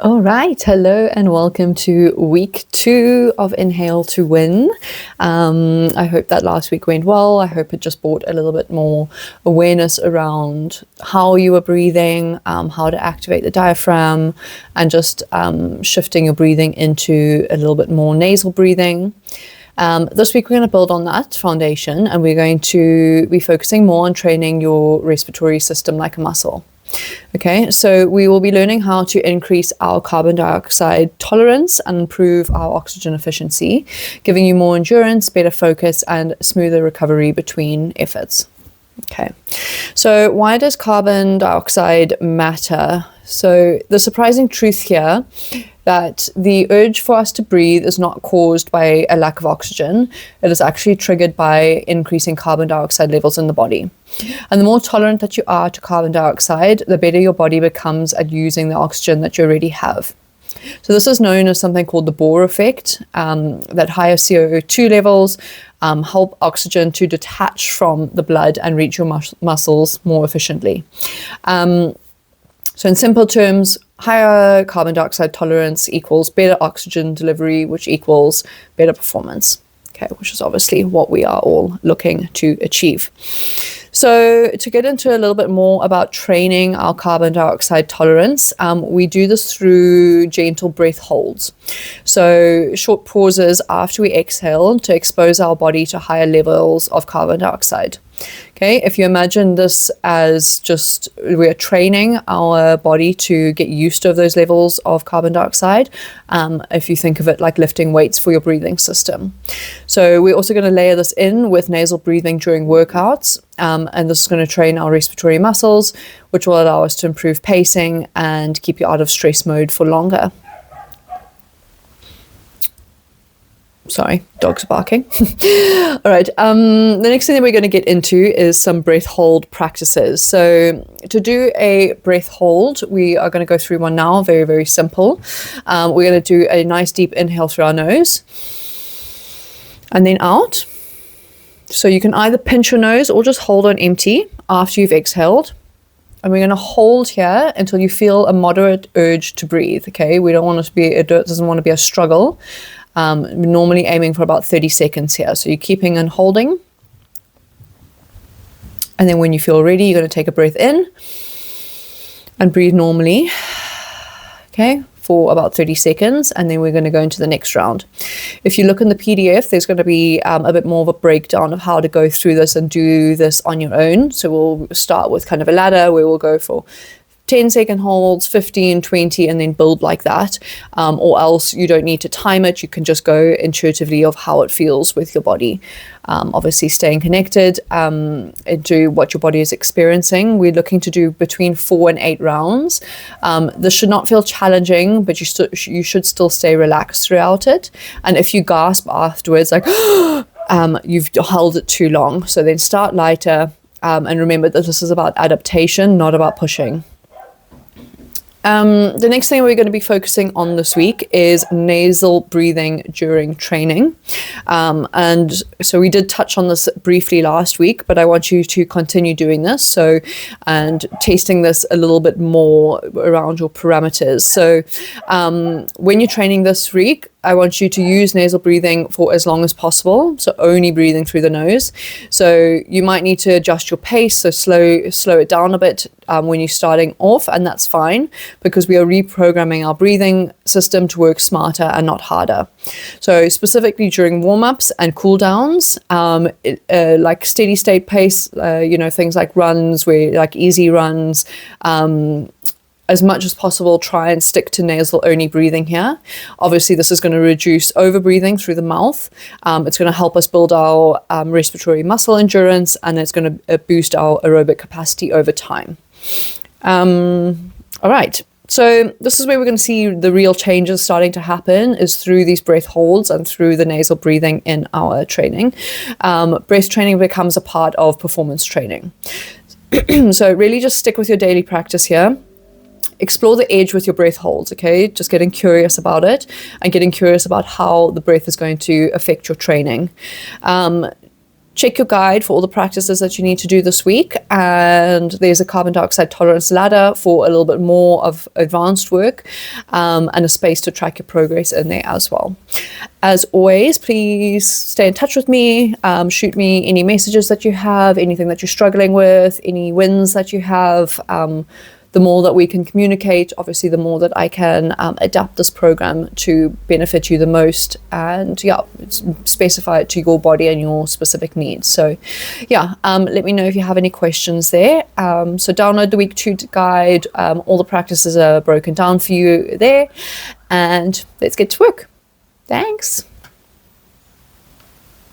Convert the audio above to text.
All right, hello and welcome to week 2 of Inhale to Win. I hope that last week went well. I hope it just brought a little bit more awareness around how you were breathing, how to activate the diaphragm, and just shifting your breathing into a little bit more nasal breathing. This week we're going to build on that foundation, and we're going to be focusing more on training your respiratory system like a muscle. Okay, so we will be learning how to increase our carbon dioxide tolerance and improve our oxygen efficiency, giving you more endurance, better focus, and smoother recovery between efforts. Okay, so why does carbon dioxide matter? So the surprising truth here that the urge for us to breathe is not caused by a lack of oxygen. It is actually triggered by increasing carbon dioxide levels in the body. And the more tolerant that you are to carbon dioxide, the better your body becomes at using the oxygen that you already have. So this is known as something called the Bohr effect, that higher CO2 levels help oxygen to detach from the blood and reach your muscles more efficiently. So in simple terms, higher carbon dioxide tolerance equals better oxygen delivery, which equals better performance, okay, which is obviously what we are all looking to achieve. So to get into a little bit more about training our carbon dioxide tolerance, we do this through gentle breath holds. So short pauses after we exhale to expose our body to higher levels of carbon dioxide. Okay, if you imagine this as just we're training our body to get used to those levels of carbon dioxide, if you think of it like lifting weights for your breathing system. So we're also going to layer this in with nasal breathing during workouts, and this is going to train our respiratory muscles, which will allow us to improve pacing and keep you out of stress mode for longer. Sorry, dogs barking. All right, the next thing that we're going to get into is some breath hold practices. So to do a breath hold, we are going to go through one now, very, very simple. We're going to do a nice deep inhale through our nose and then out. So you can either pinch your nose or just hold on empty after you've exhaled. And we're going to hold here until you feel a moderate urge to breathe, okay? We don't want it to be, it doesn't want to be a struggle. Normally aiming for about 30 seconds here. So you're keeping and holding. And then when you feel ready, you're going to take a breath in and breathe normally, okay, for about 30 seconds. And then we're going to go into the next round. If you look in the PDF, there's going to be a bit more of a breakdown of how to go through this and do this on your own. So we'll start with kind of a ladder where we'll go for 10-second holds, 15, 20, and then build like that. Or else you don't need to time it. You can just go intuitively of how it feels with your body. Obviously staying connected into what your body is experiencing. We're looking to do between 4 and 8 rounds. This should not feel challenging, but you should still stay relaxed throughout it. And if you gasp afterwards, like, you've held it too long. So then start lighter, and remember that this is about adaptation, not about pushing. The next thing we're going to be focusing on this week is nasal breathing during training. And so we did touch on this briefly last week, but I want you to continue doing this. So, and tasting this a little bit more around your parameters. So, when you're training this week, I want you to use nasal breathing for as long as possible. So only breathing through the nose. So you might need to adjust your pace. So slow it down a bit when you're starting off, and that's fine because we are reprogramming our breathing system to work smarter and not harder. So specifically during warm-ups and cool downs, like steady state pace, things like runs, like easy runs, as much as possible, try and stick to nasal only breathing here. Obviously, this is going to reduce over breathing through the mouth. It's going to help us build our respiratory muscle endurance, and it's going to boost our aerobic capacity over time. All right. So this is where we're going to see the real changes starting to happen, is through these breath holds and through the nasal breathing in our training. Breath training becomes a part of performance training. So really just stick with your daily practice here. Explore the edge with your breath holds, okay? Just getting curious about it and getting curious about how the breath is going to affect your training. check your guide for all the practices that you need to do this week, and there's a carbon dioxide tolerance ladder for a little bit more of advanced work, and a space to track your progress in there as well. As always, please stay in touch with me, shoot me any messages that you have, anything that you're struggling with, any wins that you have. The more that we can communicate, obviously the more that I can adapt this program to benefit you the most, and specify it to your body and your specific needs. So let me know if you have any questions there. So download the week 2 guide. All the practices are broken down for you there, and let's get to work. Thanks.